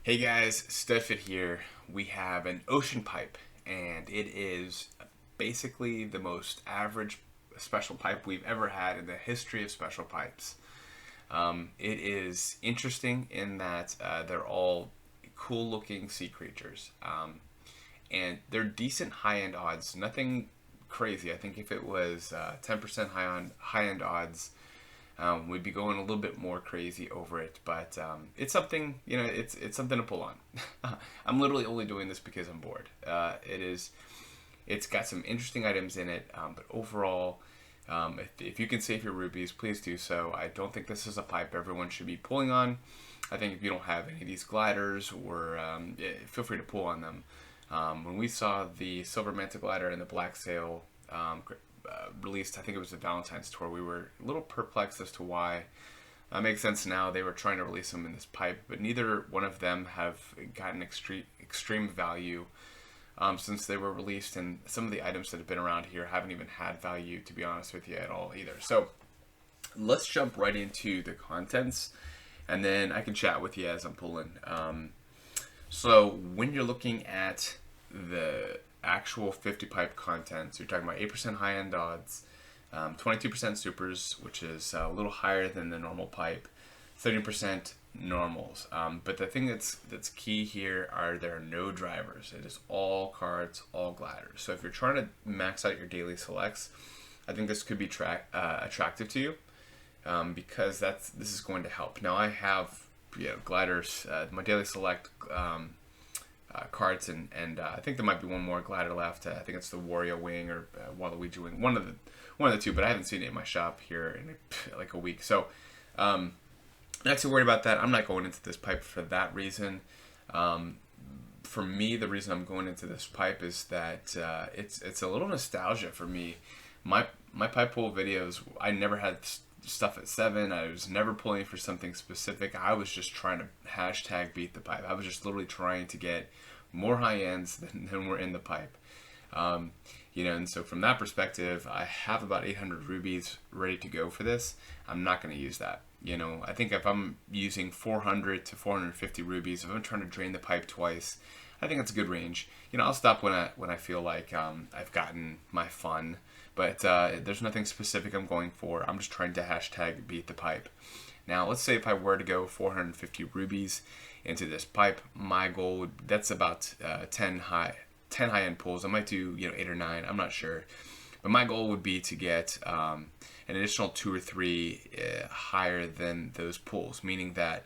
Hey guys, Studfit here. We have an ocean pipe, and it is basically the most average special pipe we've ever had in the history of special pipes. It is interesting in that they're all cool looking sea creatures, and they're decent high end odds. Nothing crazy. I think if it was 10% high end odds, we'd be going a little bit more crazy over it, but it's something, it's something to pull on. I'm literally only doing this because I'm bored. It's got some interesting items in it, but overall, if you can save your rubies, please do so. I don't think this is a pipe everyone should be pulling on. I think if you don't have any of these gliders, or feel free to pull on them. When we saw the silver manta glider and the black sail released, I think it was the Valentine's tour, we were a little perplexed as to why. Makes sense now. They were trying to release them in this pipe, but neither one of them have gotten extreme value since they were released, and some of the items that have been around here haven't even had value, to be honest with you, at all either. So let's jump right into the contents, and then I can chat with you as I'm pulling. So when you're looking at the actual 50 pipe contents, you're talking about 8% high end odds, 22% supers, which is a little higher than the normal pipe, 30% normals. But the thing that's key here are there are no drivers. It is all carts, all gliders. So if you're trying to max out your daily selects, I think this could be attractive to you, because this is going to help. Now I have gliders, my daily select carts, and I think there might be one more glider left. I think it's the Wario Wing or Waluigi Wing, one of the two, but I haven't seen it in my shop here in like a week. So not too worried about that. I'm not going into this pipe for that reason. For me, the reason I'm going into this pipe is that it's a little nostalgia for me. My pipe pull videos, I never had stuff at 7. I was never pulling for something specific. I was just trying to hashtag beat the pipe. I was just literally trying to get more high ends than were in the pipe. And so from that perspective, I have about 800 rubies ready to go for this. I'm not going to use that. I think if I'm using 400 to 450 rubies, if I'm trying to drain the pipe twice, I think that's a good range. I'll stop when I feel like I've gotten my fun, but there's nothing specific I'm going for. I'm just trying to hashtag beat the pipe. Now, let's say if I were to go 450 rubies into this pipe, my goal that's about 10 high end pulls. I might do 8 or 9. I'm not sure, but my goal would be to get an additional 2 or 3 higher than those pulls. Meaning that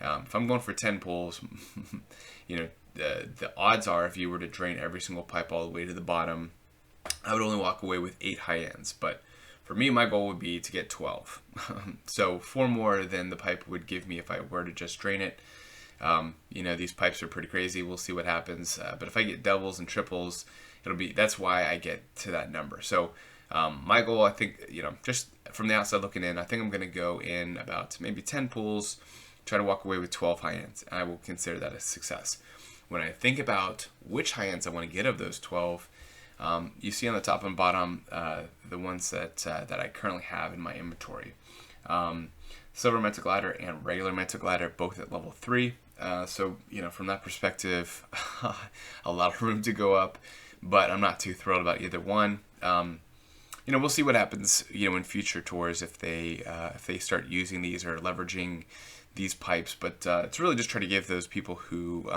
if I'm going for 10 pulls, the odds are if you were to drain every single pipe all the way to the bottom, I would only walk away with 8 high ends. But for me, my goal would be to get 12. So 4 more than the pipe would give me if I were to just drain it. These pipes are pretty crazy. We'll see what happens. But if I get doubles and triples, that's why I get to that number. So my goal, I think, just from the outside looking in, I think I'm going to go in about maybe 10 pulls, try to walk away with 12 high ends, and I will consider that a success. When I think about which high ends I want to get of those 12, you see on the top and bottom the ones that I currently have in my inventory. Silver Manta Glider and regular Manta Glider, both at level 3. So from that perspective, a lot of room to go up, but I'm not too thrilled about either one. We'll see what happens, in future tours if they start using these or leveraging these pipes. But it's really just try to give those people who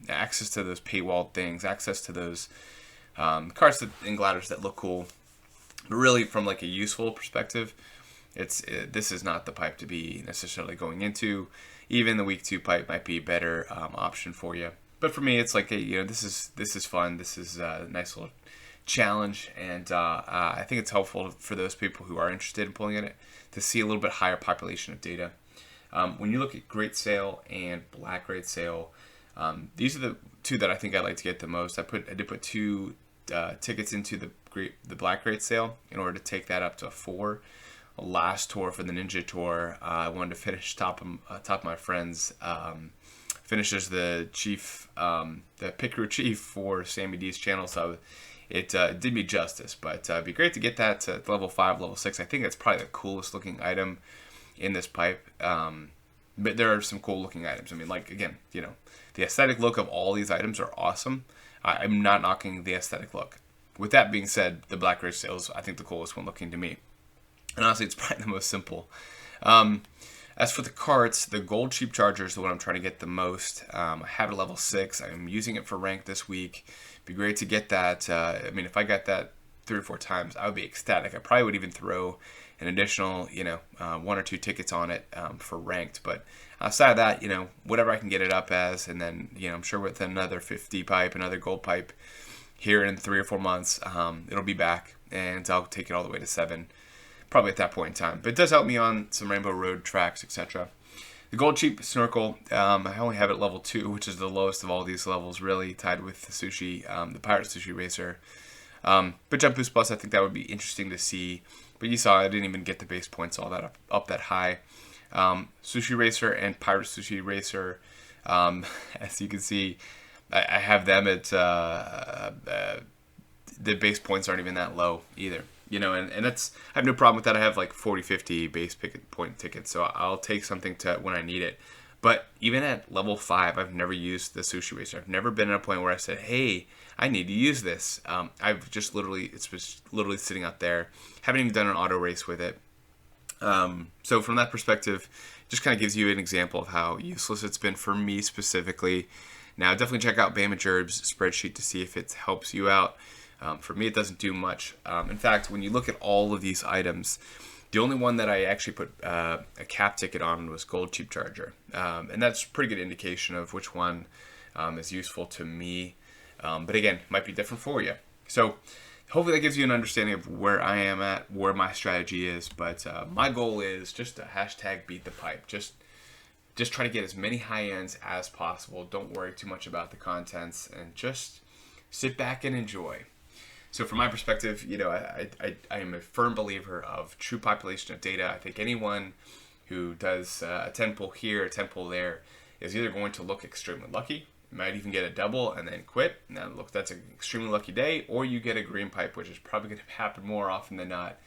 access to those paywalled things, access to those carts and gliders that look cool. But really, from like a useful perspective, this is not the pipe to be necessarily going into. Even the week 2 pipe might be a better option for you. But for me, it's like this is fun. This is a nice little challenge, and I think it's helpful for those people who are interested in pulling in it to see a little bit higher population of data. When you look at Great Sail and Black Great Sail, these are the 2 that I think I like to get the most. I did put 2 tickets into the Black Great Sail in order to take that up to a 4. Last tour for the Ninja Tour, I wanted to finish top of my friends. Finish as the chief, the pit crew chief for Sammy D's channel, so it did me justice. But it'd be great to get that to level 5, level 6. I think that's probably the coolest looking item in this pipe. but there are some cool looking items. I mean, like, again, the aesthetic look of all these items are awesome. I'm not knocking the aesthetic look. With that being said, the Black Ridge Sail is, I think, the coolest one looking to me. And honestly, it's probably the most simple. As for the carts, the gold cheap charger is the one I'm trying to get the most. I have it at level 6. I'm using it for rank this week. It'd be great to get that. I mean, if I got that 3 or 4 times, I would be ecstatic. I probably would even throw an additional, 1 or 2 tickets on it for ranked. But outside of that, whatever I can get it up as, and then, I'm sure with another 50 pipe, another gold pipe here in 3 or 4 months, it'll be back, and I'll take it all the way to 7. Probably at that point in time. But it does help me on some Rainbow Road tracks, etc. The Gold Cheap Snorkel, I only have it at level 2, which is the lowest of all these levels, really, tied with the Sushi, the Pirate Sushi Racer. But Jump Boost Plus, I think that would be interesting to see. But you saw I didn't even get the base points all that up that high. Sushi Racer and Pirate Sushi Racer, as you can see, I have them at, the base points aren't even that low either. And that's, I have no problem with that. I have like 40, 50 base point tickets, so I'll take something to when I need it. But even at level 5, I've never used the Sushi Racer. I've never been at a point where I said, hey, I need to use this. I've just it's just literally sitting out there. Haven't even done an auto race with it. So from that perspective, it just kind of gives you an example of how useless it's been for me specifically. Now, definitely check out Bama Jerb's spreadsheet to see if it helps you out. For me, it doesn't do much. In fact, when you look at all of these items, the only one that I actually put a cap ticket on was Gold Cheap Charger. And that's a pretty good indication of which one is useful to me. But again, it might be different for you. So hopefully that gives you an understanding of where I am at, where my strategy is. But my goal is just to hashtag beat the pipe. Just try to get as many high ends as possible. Don't worry too much about the contents and just sit back and enjoy. So from my perspective, I am a firm believer of true population of data. I think anyone who does a 10 pull here, a 10 pull there, is either going to look extremely lucky, might even get a double and then quit. Now look, that's an extremely lucky day, or you get a green pipe, which is probably going to happen more often than not.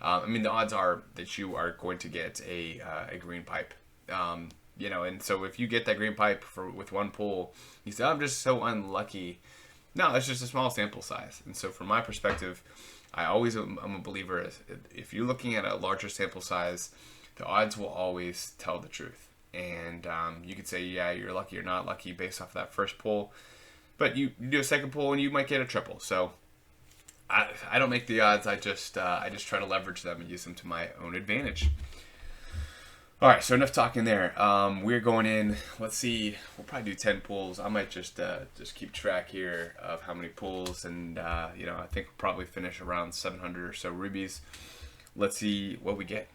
I mean, the odds are that you are going to get a green pipe. And so if you get that green pipe with 1 pull, you say, I'm just so unlucky. No, it's just a small sample size. And so from my perspective, I'm a believer, if you're looking at a larger sample size, the odds will always tell the truth. And you could say, yeah, you're lucky or not lucky based off of that first pull. But you do a second pull and you might get a triple. So I don't make the odds. I just try to leverage them and use them to my own advantage. All right, so enough talking there. We're going in. Let's see. We'll probably do 10 pulls. I might just keep track here of how many pulls, and I think we'll probably finish around 700 or so rubies. Let's see what we get.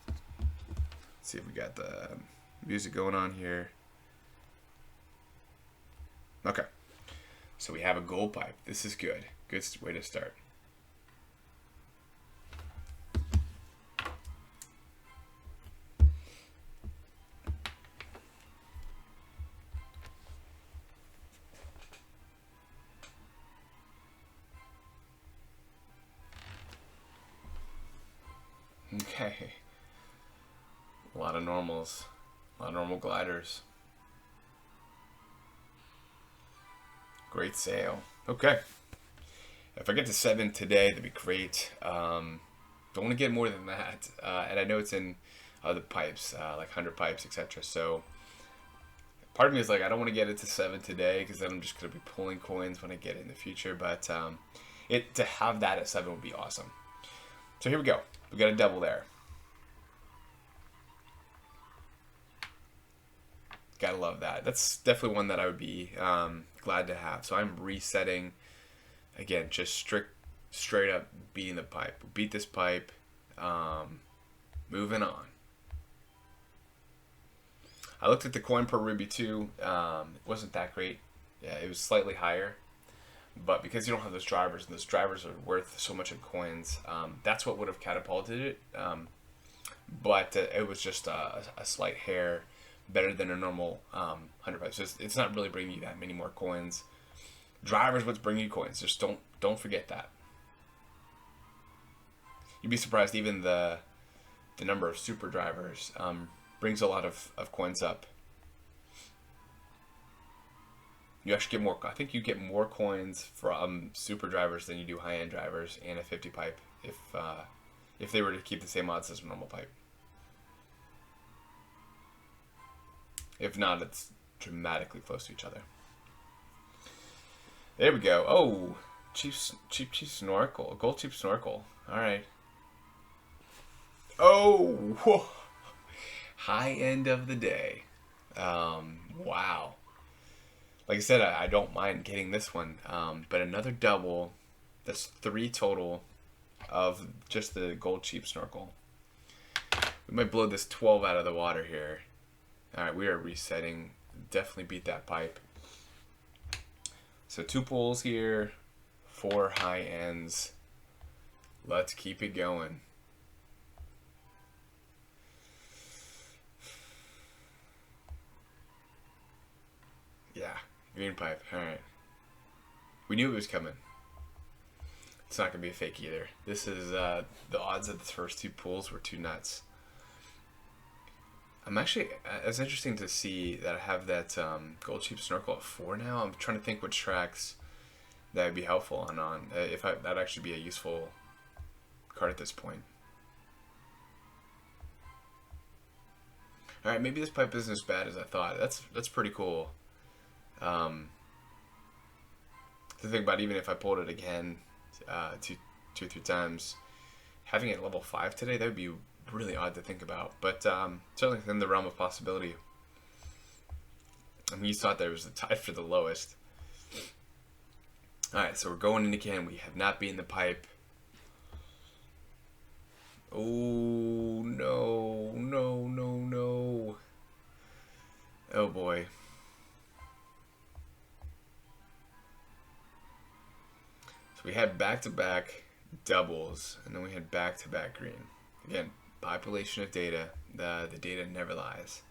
Let's see if we got the music going on here. Okay, so we have a gold pipe. This is good. Good way to start. Okay, a lot of normals, a lot of normal gliders. Great sale. Okay, if I get to 7 today, that'd be great. Don't want to get more than that, and I know it's in other pipes, like 100 pipes, etc. So part of me is like, I don't want to get it to 7 today because then I'm just going to be pulling coins when I get it in the future. But to have that at 7 would be awesome. So here we go. We got a double there. Gotta love that. That's definitely one that I would be glad to have. So I'm resetting again, just straight up beating the pipe. Beat this pipe. Moving on. I looked at the coin per ruby too. It wasn't that great. Yeah, it was slightly higher. But because you don't have those drivers, and those drivers are worth so much in coins, that's what would have catapulted it. But it was just a slight hair better than a normal 100 pipes. So it's not really bringing you that many more coins. Drivers, what's bringing you coins? Just don't forget that. You'd be surprised even the number of super drivers brings a lot of coins up. You actually get more. I think you get more coins from super drivers than you do high end drivers and a 50 pipe if they were to keep the same odds as a normal pipe. If not, it's dramatically close to each other. There we go. Oh, cheap snorkel, gold cheap snorkel. All right. Oh, whoa. High end of the day. Wow. Like I said, I don't mind getting this one, but another double. That's 3 total of just the gold cheap snorkel. We might blow this 12 out of the water here. All right, we are resetting. Definitely beat that pipe. So 2 pulls here, 4 high ends. Let's keep it going. Yeah, green pipe. All right. We knew it was coming. It's not going to be a fake either. This is, the odds of the first 2 pulls were too nuts. I'm actually, it's interesting to see that I have that gold cheap snorkel at 4 now. I'm trying to think which tracks that would be helpful on if that'd actually be a useful card at this point. All right, maybe this pipe isn't as bad as I thought. That's pretty cool. To think about, even if I pulled it again 2 or 3 times, having it level 5 today, that would be really odd to think about, but certainly within the realm of possibility. I mean, you thought there was a tie for the lowest. Alright, so we're going in again. We have not beaten the pipe. Oh, no, no, no, no. Oh, boy. So we had back-to-back doubles, and then we had back-to-back green. Again, population of data. The data never lies.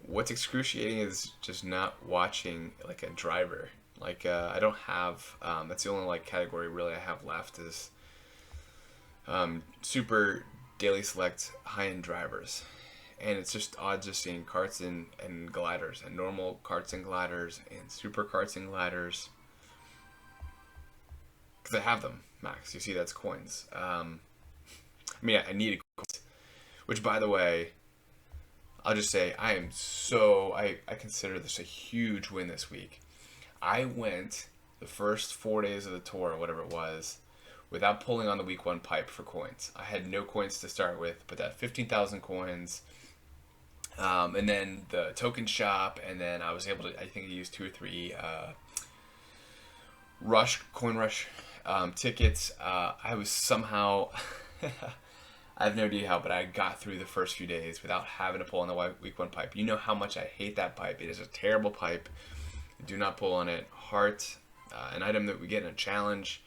What's excruciating is just not watching like a driver. Like I don't have. That's the only like category really I have left is super daily select high end drivers, and it's just odd just seeing karts and gliders, and normal karts and gliders, and super karts and gliders. Because I have them, Max. You see, that's coins. I mean, I needed coins. Which, by the way, I'll just say I consider this a huge win this week. I went the first 4 days of the tour, or whatever it was, without pulling on the week 1 pipe for coins. I had no coins to start with, but that 15,000 coins, and then the token shop, and then I was able to, I think I used 2 or 3 coin rush tickets. I was somehow, I have no idea how, but I got through the first few days without having to pull on the week 1 pipe. You know how much I hate that pipe. It is a terrible pipe. Do not pull on it. Heart, an item that we get in a challenge.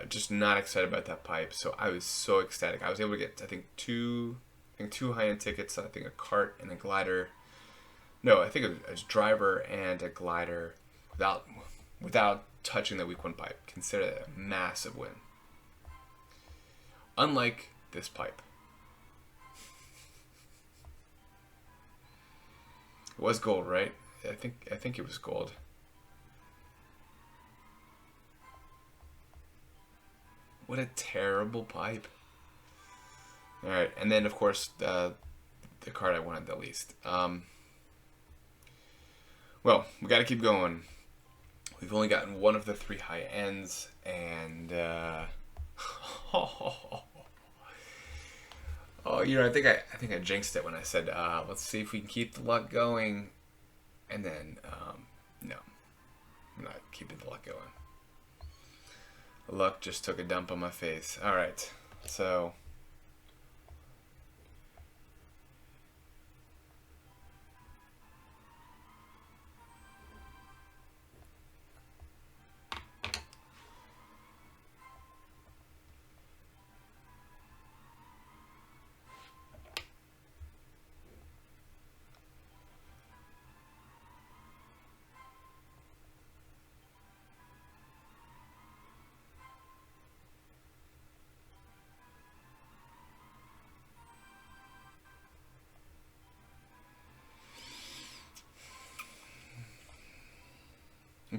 Just not excited about that pipe. So I was so ecstatic. I was able to get, I think two high-end tickets. I think a cart and a glider. No, I think it was a driver and a glider without touching the week 1 pipe. Consider that a massive win. Unlike this pipe. It was gold, right? I think it was gold. What a terrible pipe. Alright, and then of course the card I wanted the least. Well, we gotta keep going. We've only gotten one of the 3 high ends, and oh, you know, I think I jinxed it when I said, let's see if we can keep the luck going. And then, no, I'm not keeping the luck going. Luck just took a dump on my face. All right, so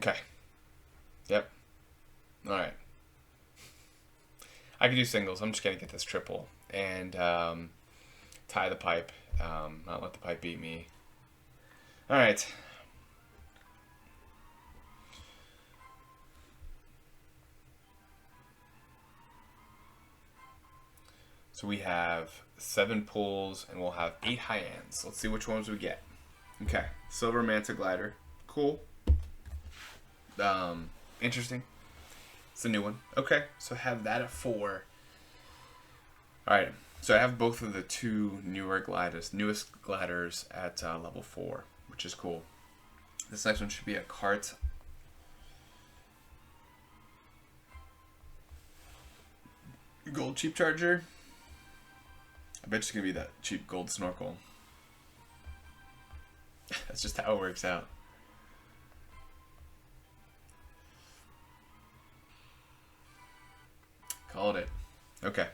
Okay. Yep. All right. I can do singles. I'm just gonna get this triple and tie the pipe. Not let the pipe beat me. All right. So we have 7 pulls and we'll have 8 high ends. Let's see which ones we get. Okay. Silver Manta Glider. Cool. Interesting. It's a new one. Okay. So have that at 4. All right. So I have both of the 2 newest gliders at level 4, which is cool. This next one should be a Kart. Gold Cheap Charger. I bet it's going to be that cheap gold snorkel. That's just how it works out. Called it. Okay.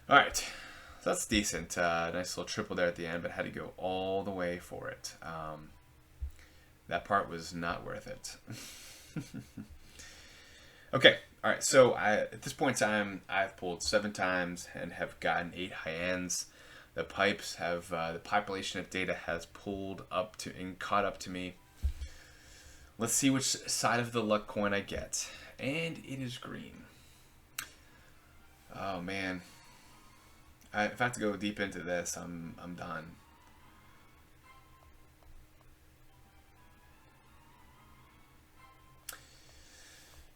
Alright. So that's decent. Nice little triple there at the end, but had to go all the way for it. That part was not worth it. Okay. Alright, so at this point in time, I've pulled 7 times and have gotten 8 high ends. The pipes have, the population of data has pulled up to and caught up to me. Let's see which side of the luck coin I get. And it is green. Oh man. If I have to go deep into this, I'm done.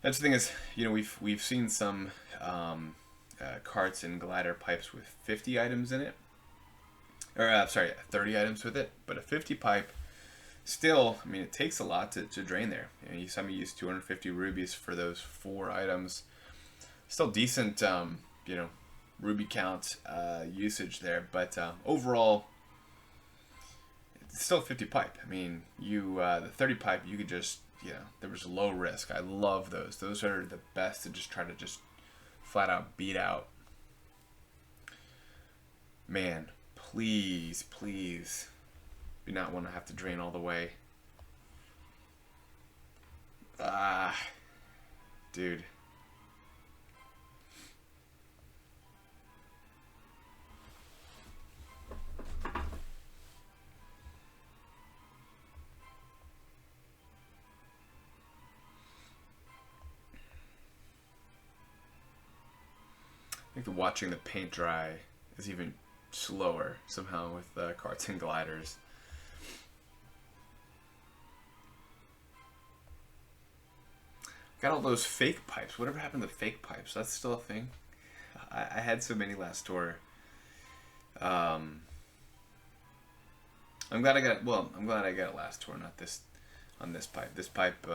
That's the thing is, you know, we've seen some carts and glider pipes with 50 items in it, or sorry, 30 items with it. But a 50 pipe, still, I mean, it takes a lot to drain there. You know, you saw me use 250 rubies for those 4 items. Still decent, you know, ruby count usage there, but overall, it's still a 50 pipe. I mean, the 30 pipe, you could just, you know, there was low risk. I love those. Those are the best to just try to just flat out beat out. Man, please, please do not want to have to drain all the way. Dude. I think watching the paint dry is even slower somehow with carts and gliders. Got all those fake pipes. Whatever happened to fake pipes? That's still a thing. I had so many last tour. I'm glad I got. Well, I'm glad I got it last tour, not this. On this pipe. This pipe.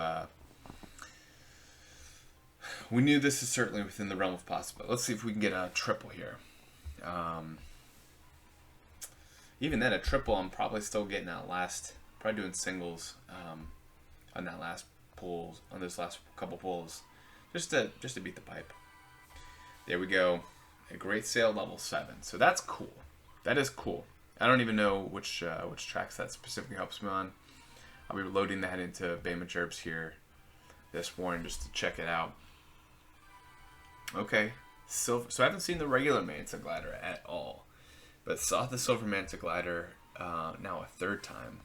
We knew this is certainly within the realm of possible. Let's see if we can get a triple here. Even then, a triple, I'm probably still getting out last. Probably doing singles on that last pull, on this last couple pulls, just to beat the pipe. There we go. A great sale level 7. So that's cool. That is cool. I don't even know which tracks that specifically helps me on. I'll be loading that into Bama Jerps here this morning just to check it out. Okay, silver. So I haven't seen the regular Manta Glider at all, but saw the silver Manta Glider now a 3rd time.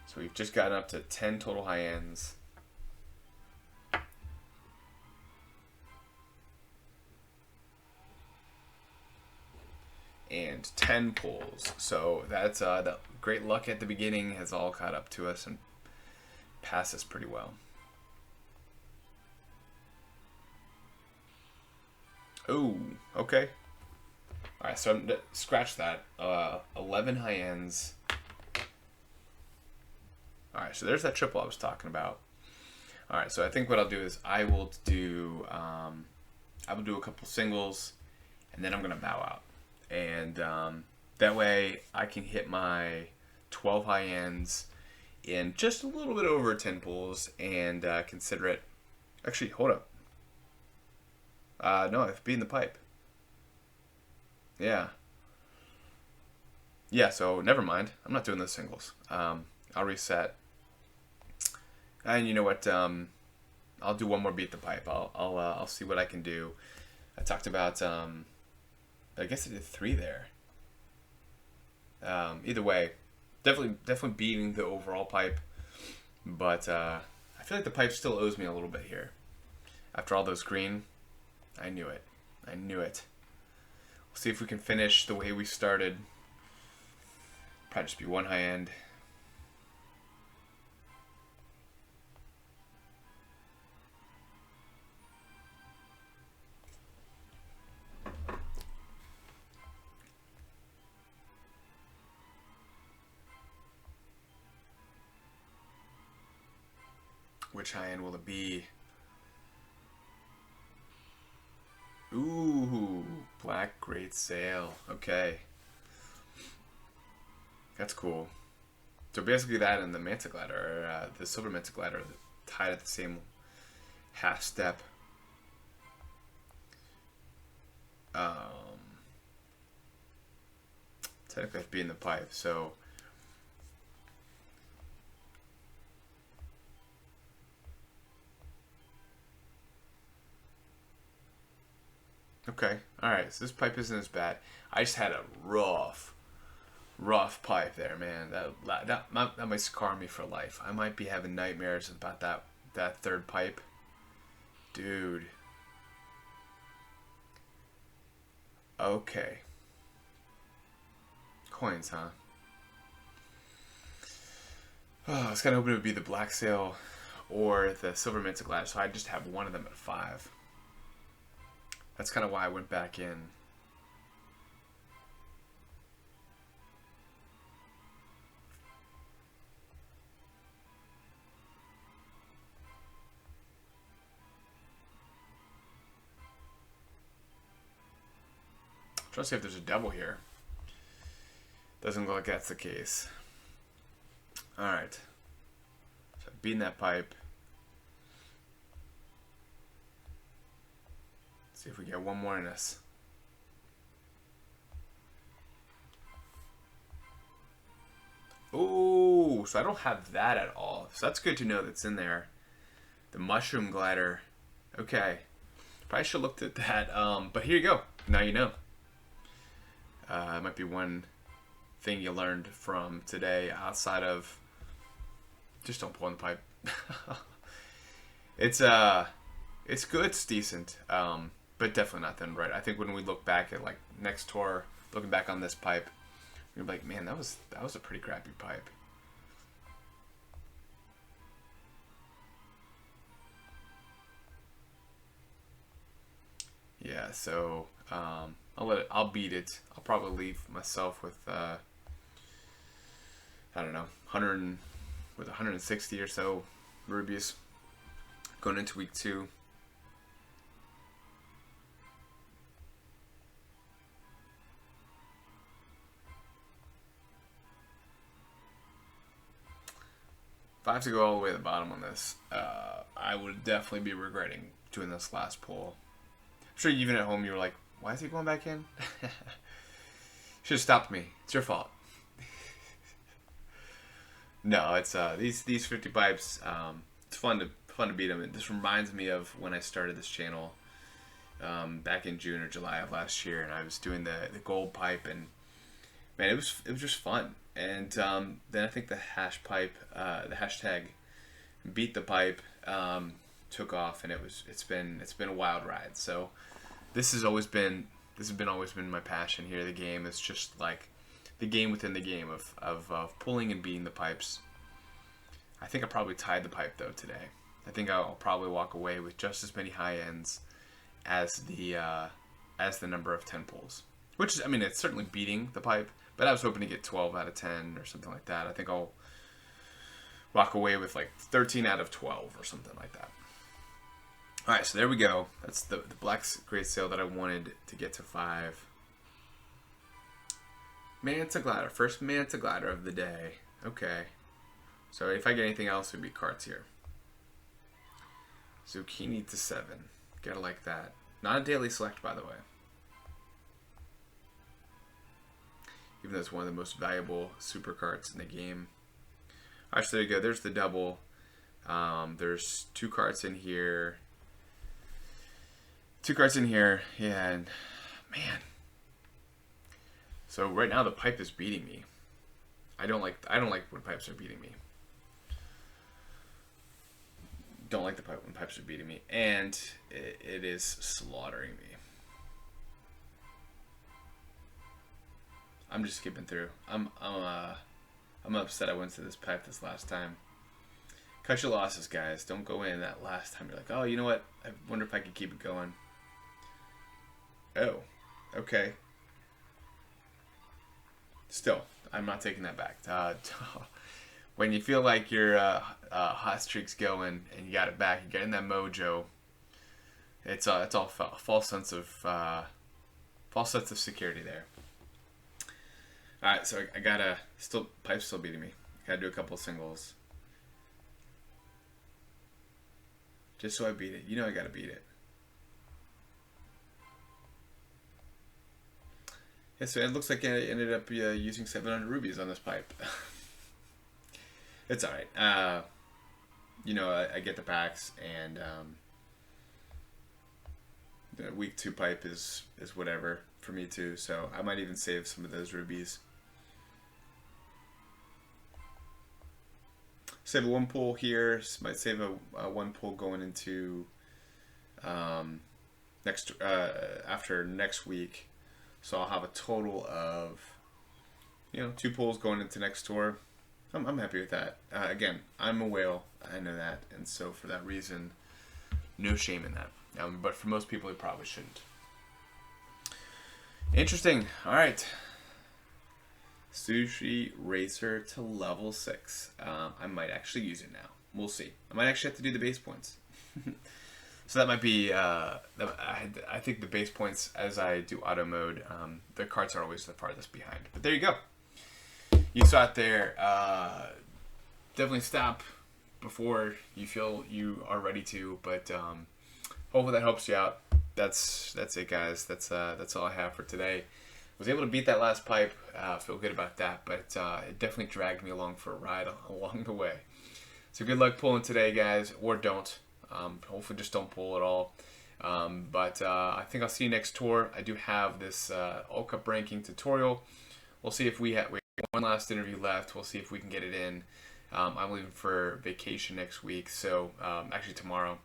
So we've just gotten up to 10 total high ends. And 10 pulls. So that's that great luck at the beginning has all caught up to us and passed us pretty well. Oh, okay. Alright, so scratch that. 11 high ends. Alright, so there's that triple I was talking about. Alright, so I think what I'll do is I will do a couple singles, and then I'm going to bow out. And that way I can hit my 12 high ends in just a little bit over 10 pulls and consider it. Actually, hold up. No, I've beaten the pipe. Yeah. yeah, so never mind. I'm not doing the singles. I'll reset. And you know what? I'll do one more beat the pipe. I'll see what I can do. I talked about. I guess I did 3 there. Either way, definitely beating the overall pipe, but I feel like the pipe still owes me a little bit here. After all those green, I knew it. I knew it. We'll see if we can finish the way we started. Probably just be one high end. Which high end will it be? Ooh, black great sale. Okay. That's cool. So basically that and the Manta Glider, or the Silver Manta Glider, tied at the same half step. Technically have to be in the pipe, so okay, alright, so this pipe isn't as bad. I just had a rough pipe there, man. That might scar me for life. I might be having nightmares about that third pipe. Dude. Okay. Coins, huh? Oh, I was kind of hoping it would be the Black Sail or the Silver Manta Glider, so I just have one of them at 5. That's kind of why I went back in. Trying to see if there's a double here. Doesn't look like that's the case. Alright. So beating that pipe. See if we get one more in us. Oh, so I don't have that at all. So that's good to know that's in there. The Mushroom Glider. Okay. Probably should have looked at that. But here you go. Now you know. It might be one thing you learned from today outside of just don't pull in the pipe. It's good, it's decent, but definitely not done right. I think when we look back at like next tour, looking back on this pipe, you're like, man, that was a pretty crappy pipe. Yeah, so I'll beat it. I'll probably leave myself with I don't know, 160 or so rubies going into week 2. If I have to go all the way to the bottom on this, I would definitely be regretting doing this last pull. I'm sure even at home you were like, why is he going back in? Should have stopped me. It's your fault. No, it's these 50 pipes. It's fun to beat them. This reminds me of when I started this channel back in June or July of last year, and I was doing the gold pipe, and man, it was just fun. And then I think the the hashtag beat the pipe took off, and it's been a wild ride. So this has always been my passion here. The game is just like the game within the game of pulling and beating the pipes. I think I probably tied the pipe though today. I think I'll probably walk away with just as many high ends as the number of 10 pulls. Which is, I mean, it's certainly beating the pipe, but I was hoping to get 12 out of 10 or something like that. I think I'll walk away with like 13 out of 12 or something like that. Alright, so there we go. That's the Black's Great Sale that I wanted to get to 5. Manta Glider. First Manta Glider of the day. Okay. So if I get anything else, it would be Karts here. Zucchini to 7. Gotta like that. Not a daily select, by the way. even though it's one of the most valuable super carts in the game. All right, so there you go. There's the double. There's 2 carts in here. 2 carts in here, yeah, and man. So right now the pipe is beating me. I don't like when pipes are beating me. Don't like the pipe when pipes are beating me, and it is slaughtering me. I'm just skipping through. I'm upset I went to this pipe this last time. Cut your losses, guys. Don't go in that last time. You're like, oh, you know what? I wonder if I could keep it going. Oh, okay. Still, I'm not taking that back. When you feel like your hot streak's going and you got it back, you're getting that mojo. It's all false sense of security there. All right, so I gotta pipe's still beating me. Gotta do a couple of singles, just so I beat it. You know I gotta beat it. Yeah, so it looks like I ended up using 700 rubies on this pipe. It's alright. You know, I get the packs, and the week 2 pipe is whatever for me too, so I might even save some of those rubies. Save a 1 pull here, might save a 1 pull going into after next week. So I'll have a total of, 2 pulls going into next tour. I'm happy with that. Again, I'm a whale. I know that. And so for that reason, no shame in that. But for most people, it probably shouldn't. Interesting. All right. Sushi Racer to level 6. I might actually use it now. We'll see. I might actually have to do the base points. So that might be, I think the base points, as I do auto mode, the carts are always the farthest behind. But there you go. You saw it there. Definitely stop before you feel you are ready to, but hopefully that helps you out. That's it, guys. That's all I have for today. Was able to beat that last pipe. Feel good about that, but it definitely dragged me along for a ride along the way. So good luck pulling today, guys, or don't. Hopefully just don't pull at all. But I think I'll see you next tour. I do have this All Cup ranking tutorial. We'll see if we have one last interview left. We'll see if we can get it in. I'm leaving for vacation next week, so actually tomorrow.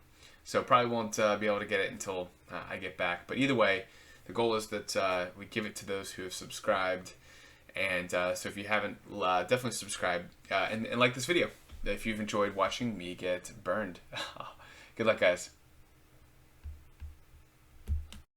So probably won't be able to get it until I get back. But either way, the goal is that we give it to those who have subscribed. And so if you haven't, definitely subscribe and like this video if you've enjoyed watching me get burned. Good luck, guys.